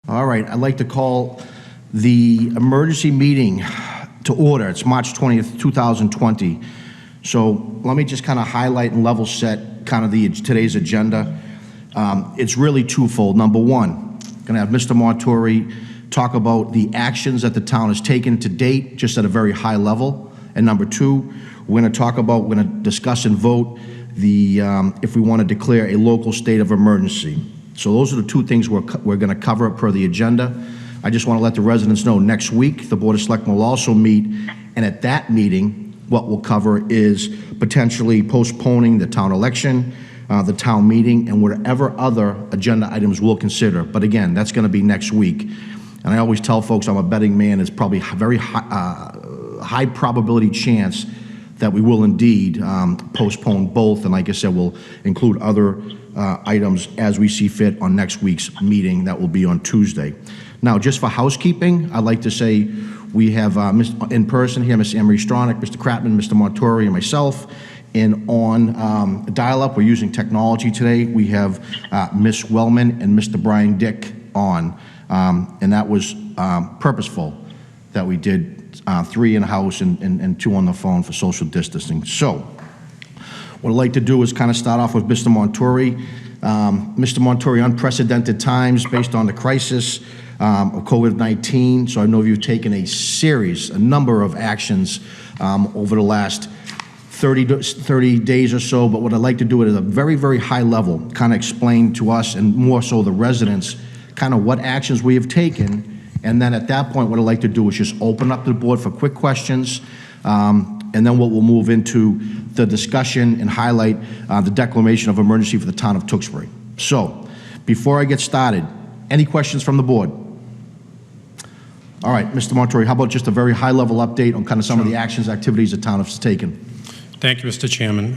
All right, I'd like to call the emergency meeting to order. It's March 20th, 2020. So let me just kind of highlight and level set kind of today's agenda. It's really twofold. Number one, going to have Mr. Montori talk about the actions that the town has taken to date, just at a very high level. And number two, we're going to discuss and vote if we want to declare a local state of emergency. So those are the two things we're going to cover per the agenda. I just want to let the residents know next week the Board of Selectmen will also meet, and at that meeting, what we'll cover is potentially postponing the town election, the town meeting, and whatever other agenda items we'll consider. But again, that's going to be next week. And I always tell folks I'm a betting man. It's probably a very high probability chance that we will indeed postpone both. And like I said, we'll include other items as we see fit on next week's meeting. That will be on Tuesday. Now, just for housekeeping, I'd like to say we have in person here, Ms. Emery Stronach, Mr. Kratman, Mr. Montori, and myself. And on dial-up, we're using technology today. We have Ms. Wellman and Mr. Brian Dick on. And that was purposeful that we did 3 in-house and 2 on the phone for social distancing. So what I'd like to do is kind of start off with Mr. Montori. Mr. Montori, unprecedented times based on the crisis of COVID-19. So I know you've taken a number of actions over the last 30 days or so, but what I'd like to do at a very, very high level, kind of explain to us and more so the residents, kind of what actions we have taken. And then at that point, what I'd like to do is just open up the board for quick questions. And then what we'll move into the discussion and highlight the declaration of emergency for the town of Tewksbury. So before I get started, any questions from the board? All right, Mr. Montori, how about just a very high level update on kind of some of the actions, activities the town has taken? Thank you, Mr. Chairman.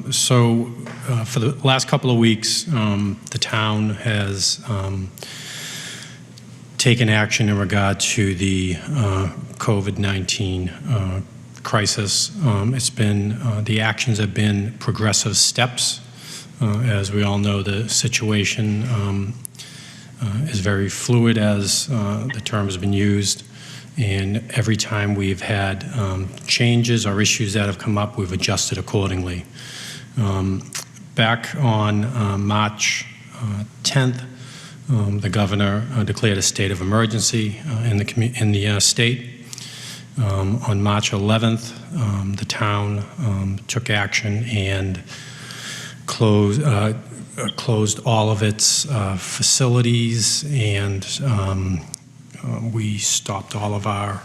For the last couple of weeks, the town has taken action in regard to the COVID-19 crisis. The actions have been progressive steps. As we all know, the situation is very fluid, as the term has been used. And every time we've had changes or issues that have come up, we've adjusted accordingly. Back on March 10th, the governor declared a state of emergency in the state. On March 11th, the town took action and closed all of its facilities, and we stopped all of our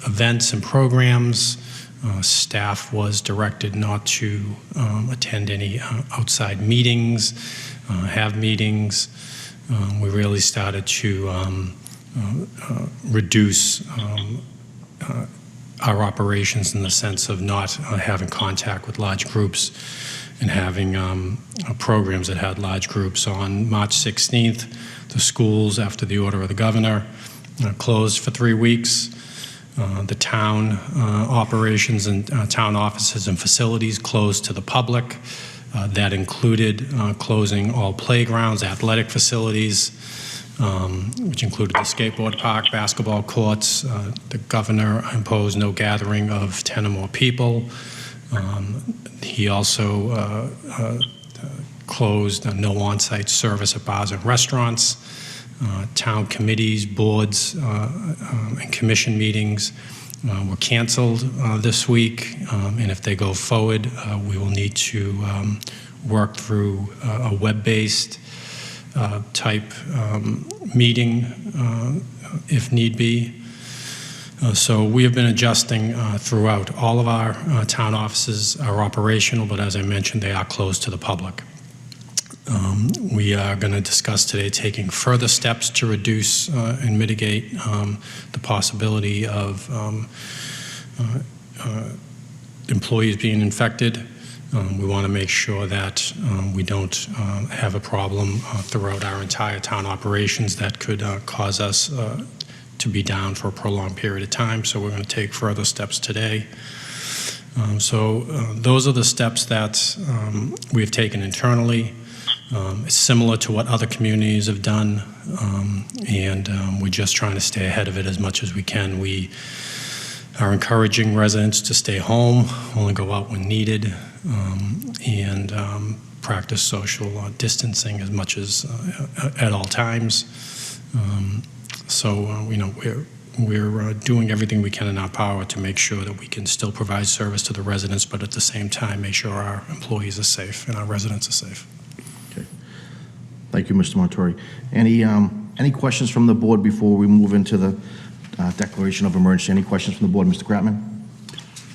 events and programs. Staff was directed not to attend any outside meetings, have meetings. We really started to reduce our operations in the sense of not having contact with large groups and having programs that had large groups. On March 16th, the schools, after the order of the governor, closed for 3 weeks. The town operations and town offices and facilities closed to the public. That included closing all playgrounds, athletic facilities, which included the skateboard park, basketball courts. The governor imposed no gathering of 10 or more people. He also closed no on-site service at bars and restaurants. Town committees, boards, and commission meetings were canceled this week, and if they go forward, we will need to work through a web-based type meeting if need be. So we have been adjusting throughout. All of our town offices are operational, but as I mentioned, they are closed to the public. We are going to discuss today taking further steps to reduce and mitigate the possibility of employees being infected. We want to make sure that we don't have a problem throughout our entire town operations that could cause us to be down for a prolonged period of time. So we're going to take further steps today. Those are the steps that we have taken internally. It's similar to what other communities have done, and we're just trying to stay ahead of it as much as we can. We are encouraging residents to stay home, only go out when needed, and practice social distancing as much as at all times. We're doing everything we can in our power to make sure that we can still provide service to the residents, but at the same time make sure our employees are safe and our residents are safe. Okay. Thank you, Mr. Montori. Any questions from the board before we move into the declaration of emergency? Any questions from the board, Mr. Kratman?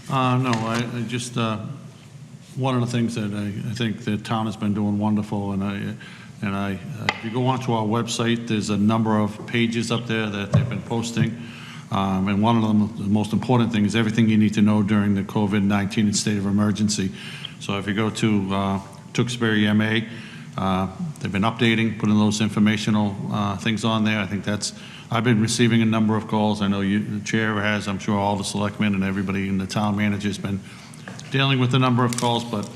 No, I just, one of the things that I think the town has been doing wonderful, and if you go onto our website, there's a number of pages up there that they've been posting, and one of them, the most important thing, is everything you need to know during the COVID-19 state of emergency. So if you go to Tewksbury MA, they've been updating, putting those informational things on there. I think I've been receiving a number of calls. I know the chair has, I'm sure all the selectmen and everybody in the town manager has been dealing with a number of calls, but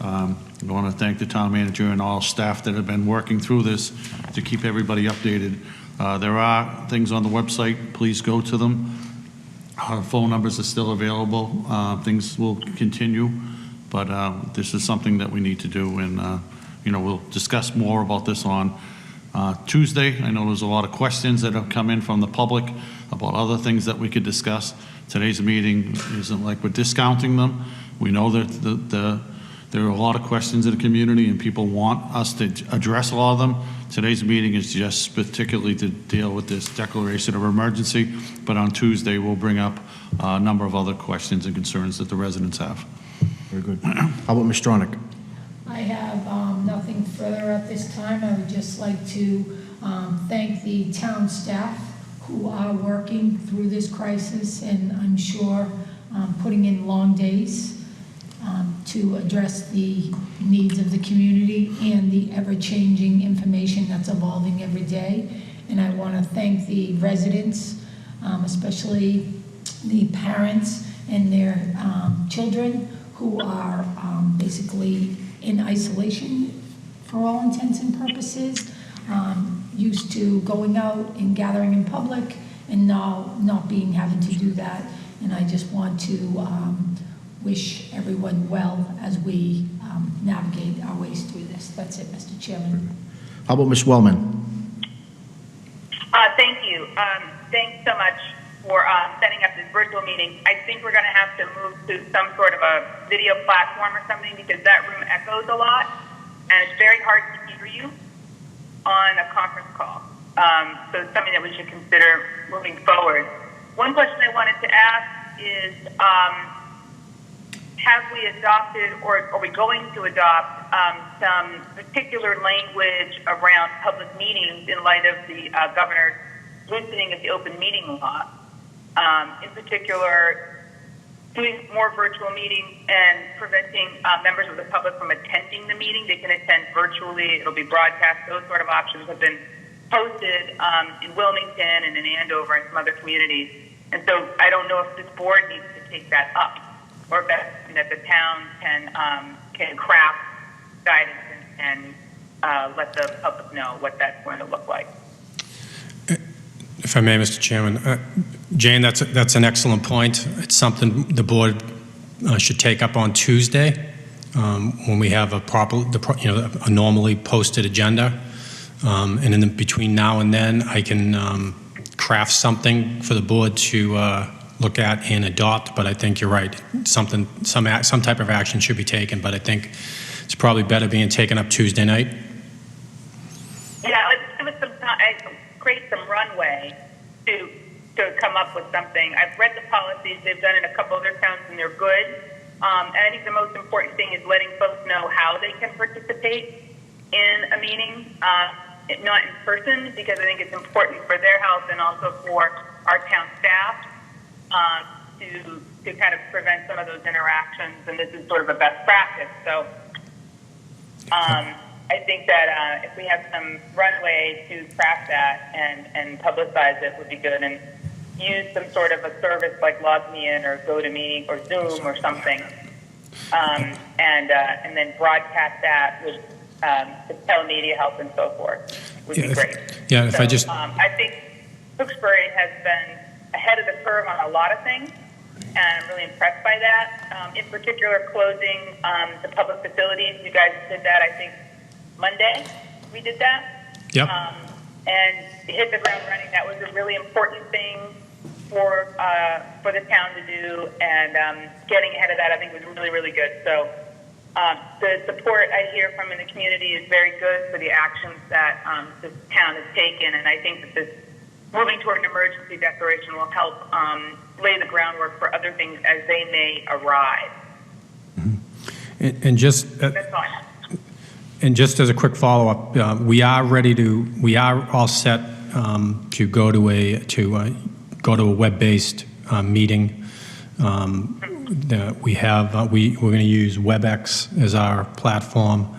I want to thank the town manager and all staff that have been working through this to keep everybody updated. There are things on the website. Please go to them. Our phone numbers are still available. Things will continue, but this is something that we need to do, and we'll discuss more about this on Tuesday. I know there's a lot of questions that have come in from the public about other things that we could discuss. Today's meeting isn't like we're discounting them. We know that there are a lot of questions in the community and people want us to address a lot of them. Today's meeting is just particularly to deal with this declaration of emergency, but on Tuesday we'll bring up a number of other questions and concerns that the residents have. Very good. How about Ms. Stronach? I have nothing further at this time. I would just like to thank the town staff who are working through this crisis, and I'm sure putting in long days to address the needs of the community and the ever-changing information that's evolving every day. And I want to thank the residents, especially the parents and their children who are basically in isolation for all intents and purposes, used to going out and gathering in public, and now not having to do that. And I just want to wish everyone well as we navigate our ways through this. That's it, Mr. Chairman. How about Ms. Wellman? Thank you. Thanks so much for setting up this virtual meeting. I think we're going to have to move to some sort of a video platform or something, because that room echoes a lot, and it's very hard to hear you on a conference call. So it's something that we should consider moving forward. One question I wanted to ask is, have we adopted, or are we going to adopt some particular language around public meetings in light of the governor's loosening of the open meeting law? In particular, doing more virtual meetings and preventing members of the public from attending the meeting. They can attend virtually. It'll be broadcast. Those sort of options have been posted in Wilmington and in Andover and some other communities. And so I don't know if this board needs to take that up, or if that's something that the town can craft guidance and let the public know what that's going to look like. If I may, Mr. Chairman, Jane, that's an excellent point. It's something the board should take up on Tuesday when we have a normally posted agenda, and in between now and then, I can craft something for the board to look at and adopt. But I think you're right. Some type of action should be taken. But I think it's probably better being taken up Tuesday night. Yeah, let's give it some time. Create some runway to come up with something. I've read the policies they've done in a couple other towns, and they're good. And I think the most important thing is letting folks know how they can participate in a meeting, not in person, because I think it's important for their health and also for our town staff to kind of prevent some of those interactions. And this is sort of a best practice. So I think that if we have some runway to craft that and publicize it would be good, and use some sort of a service like LogMeIn or GoToMeeting or Zoom or something, and then broadcast that with the telemedia help and so forth would be great. If I just... I think Tewksbury has been ahead of the curve on a lot of things, and I'm really impressed by that. In particular, closing the public facilities. You guys did that, I think, Monday. We did that. Yep. And hit the ground running. That was a really important thing for the town to do, and getting ahead of that, I think, was really, really good. So the support I hear from in the community is very good for the actions that this town has taken, and I think that this moving toward an emergency declaration will help lay the groundwork for other things as they may arrive. Mm-hmm. And just That's all I have. And just as a quick follow-up, we are all set to go to a web-based meeting. We're going to use WebEx as our platform.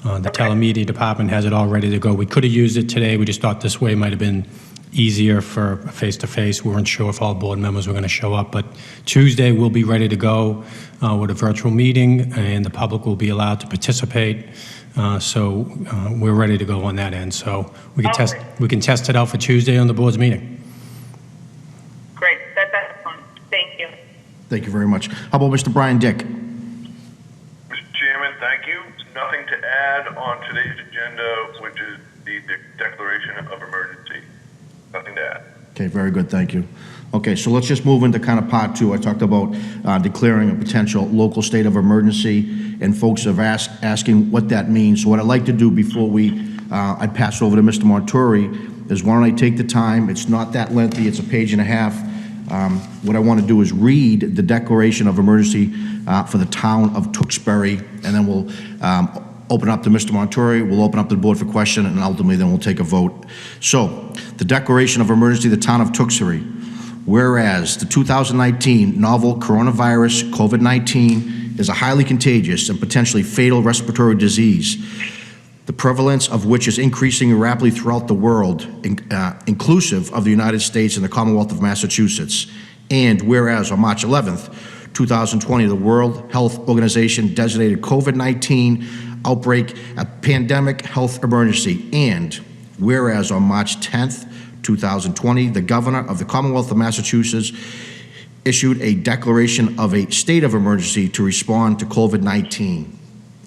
The telemedia department has it all ready to go. We could have used it today. We just thought this way might have been easier for face-to-face. We weren't sure if all board members were going to show up, but Tuesday we'll be ready to go with a virtual meeting, and the public will be allowed to participate. So we're ready to go on that end. So we can test it out for Tuesday on the board's meeting. Great. That's excellent. Thank you. Thank you very much. How about Mr. Brian Dick? Mr. Chairman, thank you. Nothing to add on today's agenda, which is the declaration of emergency. Nothing to add. Okay, very good, thank you. Okay, so let's just move into kind of part two. I talked about declaring a potential local state of emergency, and folks have asking what that means. So what I'd like to do before I'd pass over to Mr. Montori is, why don't I take the time, it's not that lengthy, it's a page and a half. What I want to do is read the declaration of emergency for the town of Tewksbury, and then we'll open up to Mr. Montori, we'll open up the board for question, and ultimately then we'll take a vote. So, the declaration of emergency of the town of Tewksbury. Whereas the 2019 novel coronavirus COVID-19 is a highly contagious and potentially fatal respiratory disease, the prevalence of which is increasing rapidly throughout the world, inclusive of the United States and the Commonwealth of Massachusetts. And whereas on March 11th, 2020, the World Health Organization designated COVID-19 outbreak a pandemic health emergency. And whereas on March 10th, 2020, the governor of the Commonwealth of Massachusetts issued a declaration of a state of emergency to respond to COVID-19.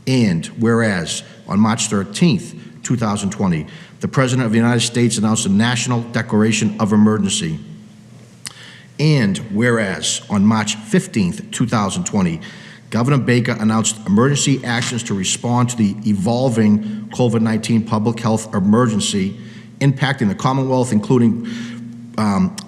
And whereas on March 13th, 2020, the President of the United States announced a national declaration of emergency. And whereas on March 15th, 2020, Governor Baker announced emergency actions to respond to the evolving COVID-19 public health emergency impacting the Commonwealth, including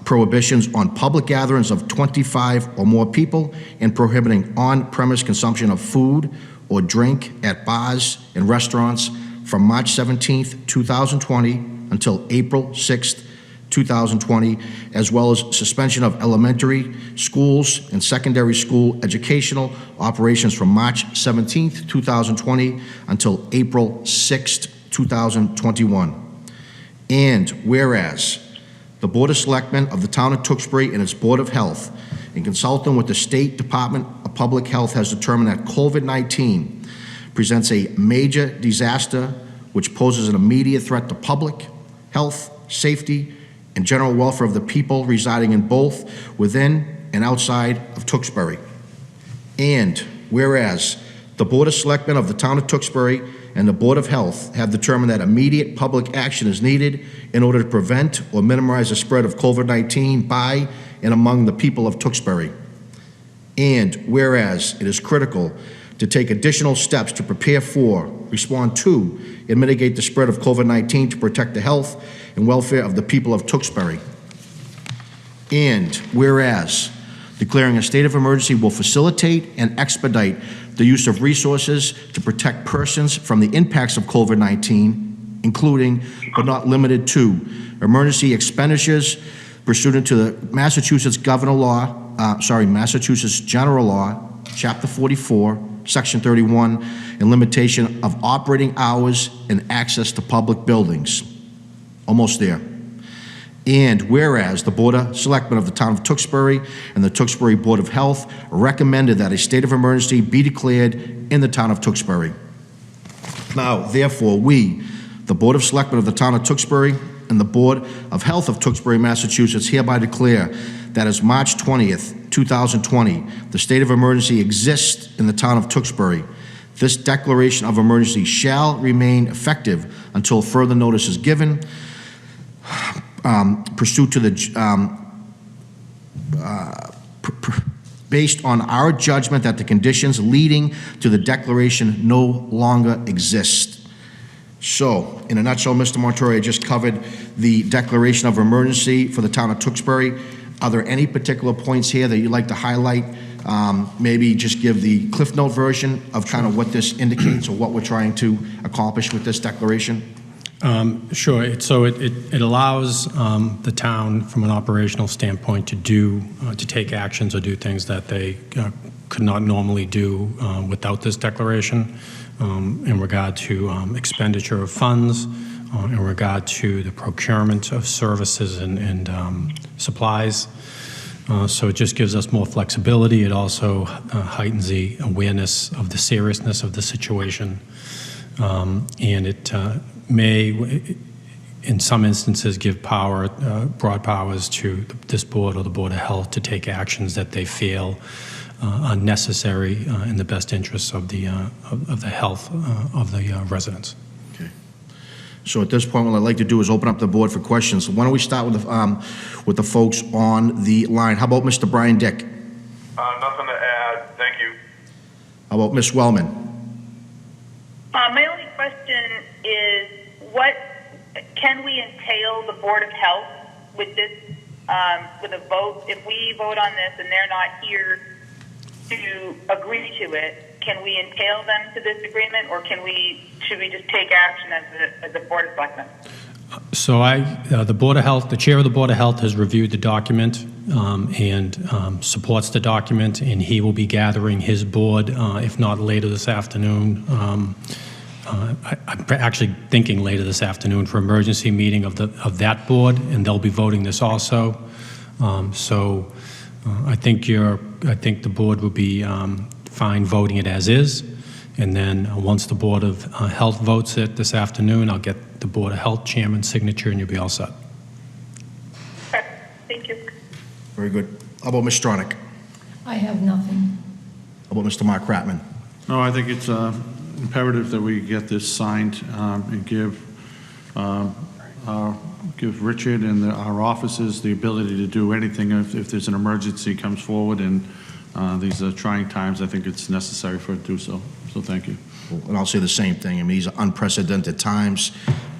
prohibitions on public gatherings of 25 or more people and prohibiting on-premise consumption of food or drink at bars and restaurants from March 17th, 2020 until April 6th, 2020, as well as suspension of elementary schools and secondary school educational operations from March 17th, 2020 until April 6th, 2021. And whereas the Board of Selectmen of the Town of Tewksbury and its Board of Health, in consulting with the State Department of Public Health, has determined that COVID-19 presents a major disaster which poses an immediate threat to public health, safety, and general welfare of the people residing in both within and outside of Tewksbury. And whereas the Board of Selectmen of the Town of Tewksbury and the Board of Health have determined that immediate public action is needed in order to prevent or minimize the spread of COVID-19 by and among the people of Tewksbury. And whereas it is critical to take additional steps to prepare for, respond to, and mitigate the spread of COVID-19 to protect the health and welfare of the people of Tewksbury. And whereas declaring a state of emergency will facilitate and expedite the use of resources to protect persons from the impacts of COVID-19, including but not limited to emergency expenditures pursuant to the Massachusetts Massachusetts General Law, Chapter 44, Section 31, and limitation of operating hours and access to public buildings. Almost there. And whereas the Board of Selectmen of the Town of Tewksbury and the Tewksbury Board of Health recommended that a state of emergency be declared in the Town of Tewksbury. Now, therefore, we, the Board of Selectmen of the Town of Tewksbury and the Board of Health of Tewksbury, Massachusetts, hereby declare that as March 20th, 2020, the state of emergency exists in the Town of Tewksbury. This declaration of emergency shall remain effective until further notice is given, pursuant to the based on our judgment that the conditions leading to the declaration no longer exist. So, in a nutshell, Mr. Montori, I just covered the declaration of emergency for the town of Tewksbury. Are there any particular points here that you'd like to highlight? Maybe just give the Cliff Note version of kind of what this indicates or what we're trying to accomplish with this declaration? Sure. So it allows the town, from an operational standpoint, to take actions or do things that they could not normally do without this declaration, in regard to expenditure of funds, in regard to the procurement of services and supplies. So it just gives us more flexibility. It also heightens the awareness of the seriousness of the situation, and it may, in some instances, give broad powers to this board or the Board of Health to take actions that they feel are necessary in the best interests of the health of the residents. Okay. So at this point, what I'd like to do is open up the board for questions. Why don't we start with the folks on the line? How about Mr. Brian Dick? Nothing to add. Thank you. How about Ms. Wellman? My only question is, what can we entail the Board of Health with this, with a vote? If we vote on this and they're not here to agree to it, can we entail them to this agreement, or should we just take action as a Board of Selectmen? So the Board of Health, the chair of the Board of Health has reviewed the document and supports the document, and he will be gathering his board, if not later this afternoon. I'm actually thinking later this afternoon for emergency meeting of that board, and they'll be voting this also. So I think the board will be fine voting it as is, and then once the Board of Health votes it this afternoon, I'll get the Board of Health chairman's signature, and you'll be all set. Okay, thank you. Very good. How about Ms. Stronach? I have nothing. How about Mr. Mark Kratman? No, I think it's imperative that we get this signed and give Richard and our offices the ability to do anything if there's an emergency comes forward, and these are trying times. I think it's necessary for it to do so. So thank you. And I'll say the same thing. I mean, these are unprecedented times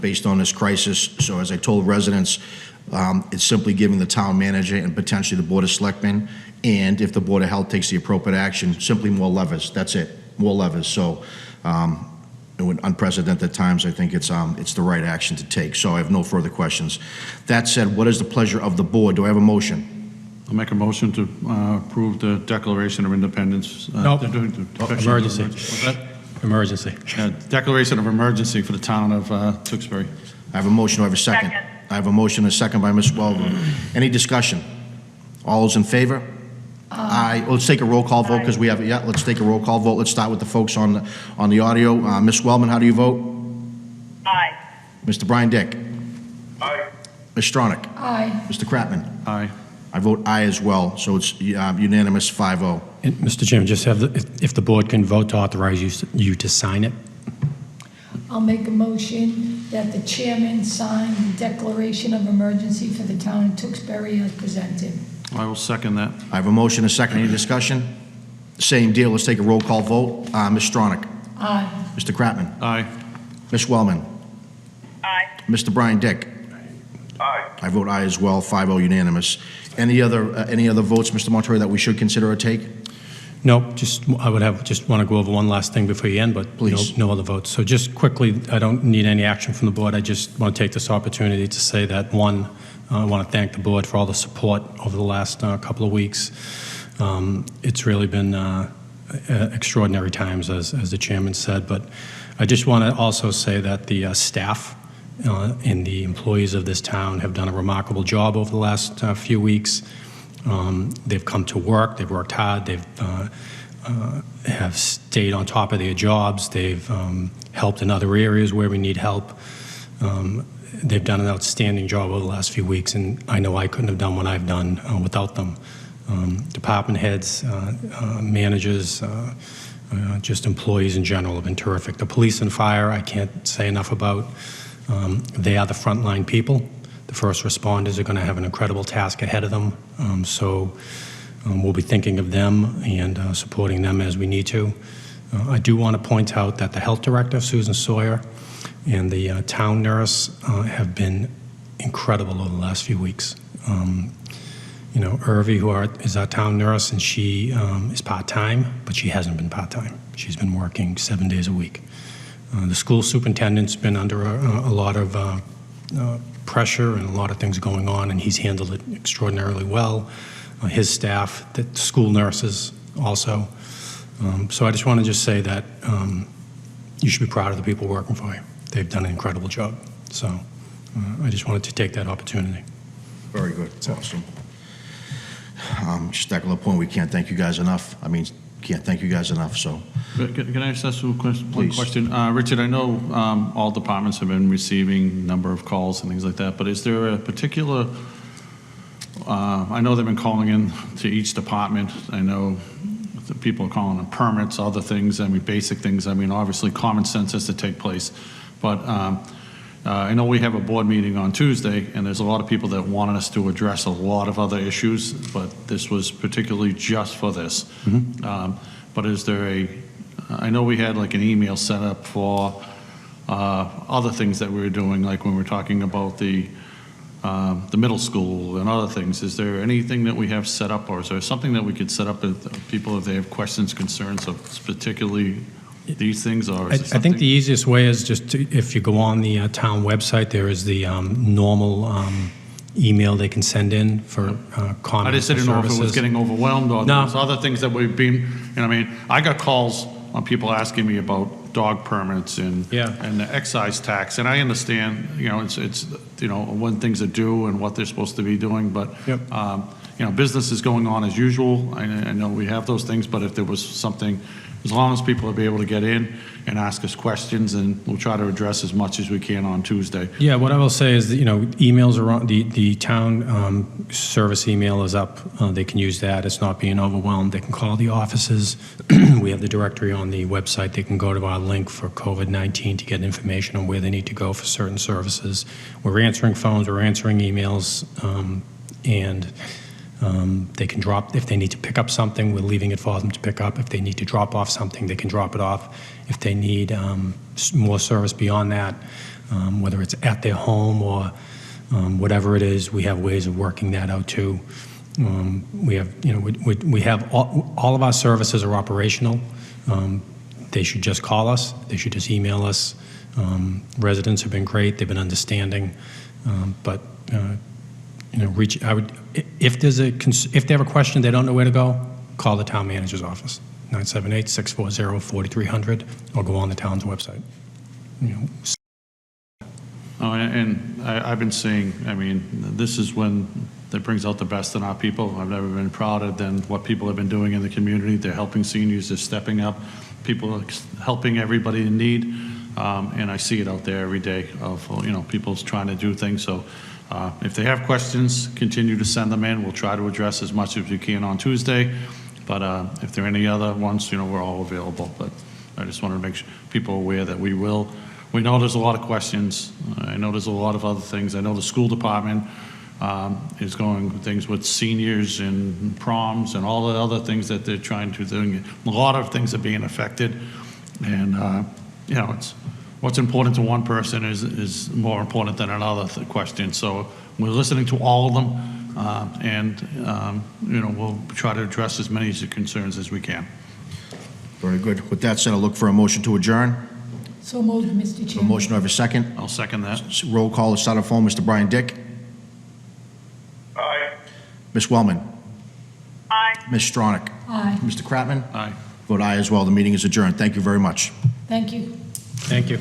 based on this crisis. So as I told residents, it's simply giving the town manager and potentially the Board of Selectmen, and if the Board of Health takes the appropriate action, simply more levers. That's it, more levers. So in unprecedented times, I think it's the right action to take. So I have no further questions. That said, what is the pleasure of the board? Do I have a motion? I'll make a motion to approve the Declaration of Independence. Nope. Emergency. What's that? Emergency. Declaration of emergency for the town of Tewksbury. I have a motion. Do I have a second? Second. I have a motion and a second by Ms. Weldon. Any discussion? All those in favor? Aye. Let's take a roll call vote because we have, let's take a roll call vote. Let's start with the folks on the audio. Ms. Wellman, how do you vote? Aye. Mr. Brian Dick? Aye. Ms. Stronach? Aye. Mr. Kratman? Aye. I vote aye as well, so it's unanimous 5-0. And Mr. Chairman, just have if the board can vote to authorize you to sign it. I'll make a motion that the chairman sign the declaration of emergency for the town of Tewksbury as presented. I will second that. I have a motion, a second. Any discussion? Same deal. Let's take a roll call vote. Ms. Stronach? Aye. Mr. Kratman? Aye. Ms. Wellman? Aye. Mr. Brian Dick? Aye. I vote aye as well, 5-0 unanimous. Any other votes, Mr. Montori, that we should consider or take? No, I would just want to go over one last thing before you end, but Please. no other votes. So just quickly, I don't need any action from the board. I just want to take this opportunity to say that, one, I want to thank the board for all the support over the last couple of weeks. It's really been extraordinary times, as the chairman said, but I just want to also say that the staff and the employees of this town have done a remarkable job over the last few weeks. They've come to work, they've worked hard, they've have stayed on top of their jobs. They've helped in other areas where we need help. They've done an outstanding job over the last few weeks, and I know I couldn't have done what I've done without them. Department heads, managers, just employees in general have been terrific. The police and fire, I can't say enough about. They are the frontline people. The first responders are going to have an incredible task ahead of them. So we'll be thinking of them and supporting them as we need to. I do want to point out that the health director, Susan Sawyer, and the town nurse have been incredible over the last few weeks. You know, Irvi, is our town nurse, and she is part-time, but she hasn't been part-time. She's been working 7 days a week. The school superintendent's been under a lot of pressure and a lot of things going on, and he's handled it extraordinarily well. His staff, the school nurses also. So I just want to say that you should be proud of the people working for you. They've done an incredible job. So I just wanted to take that opportunity. Very good. Awesome. Just echo the point, we can't thank you guys enough. I mean, can't thank you guys enough, so. Can I just ask you one Please. question? Richard, I know all departments have been receiving a number of calls and things like that, but is there a particular, I know they've been calling in to each department. I know the people are calling them permits, other things, I mean, basic things. I mean, obviously, common sense has to take place. But I know we have a board meeting on Tuesday, and there's a lot of people that wanted us to address a lot of other issues, but this was particularly just for this. But is there I know we had like an email set up for other things that we were doing, like when we were talking about the middle school and other things. Is there anything that we have set up, or is there something that we could set up if people, if they have questions, concerns of particularly these things, or is it I think the easiest way is just if you go on the town website, there is the normal email they can send in for comments. I just didn't know if it was getting overwhelmed or No. there's other things that we've been, you know, I mean, I got calls on people asking me about dog permits and the excise tax, and I understand, you know, it's you know, when things are due and what they're supposed to be doing, but you know, business is going on as usual. I know we have those things, but if there was something, as long as people will be able to get in and ask us questions, and we'll try to address as much as we can on Tuesday. Yeah, what I will say is that, you know, emails are on, the town service email is up. They can use that. It's not being overwhelmed. They can call the offices. We have the directory on the website. They can go to our link for COVID-19 to get information on where they need to go for certain services. We're answering phones, we're answering emails, and they can drop, if they need to pick up something, we're leaving it for them to pick up. If they need to drop off something, they can drop it off. If they need more service beyond that, whether it's at their home or whatever it is, we have ways of working that out too. We have, you know, we have all of our services are operational. They should just call us. They should just email us. Residents have been great. They've been understanding, but you know, if they have a question, they don't know where to go, call the town manager's office, 978-640-4300, or go on the town's website. You know. Oh, and I've been seeing, I mean, this is when that brings out the best in our people. I've never been prouder than what people have been doing in the community. They're helping seniors, they're stepping up. People are helping everybody in need, and I see it out there every day of, you know, people trying to do things. So if they have questions, continue to send them in. We'll try to address as much as we can on Tuesday. But if there are any other ones, you know, we're all available. But I just wanted to make sure people are aware that we will. We know there's a lot of questions. I know there's a lot of other things. I know the school department is going things with seniors and proms and all the other things that they're trying to do. A lot of things are being affected. And, you know, it's what's important to one person is more important than another question. So we're listening to all of them, and you know, we'll try to address as many of the concerns as we can. Very good. With that said, I'll look for a motion to adjourn. So moved, Mr. A Chairman. motion, do I have a second? I'll second that. Roll call, start on phone, Mr. Brian Dick. Aye. Ms. Wellman. Aye. Ms. Stronach. Aye. Mr. Kratman. Aye. Vote aye as well. The meeting is adjourned. Thank you very much. Thank you. Thank you.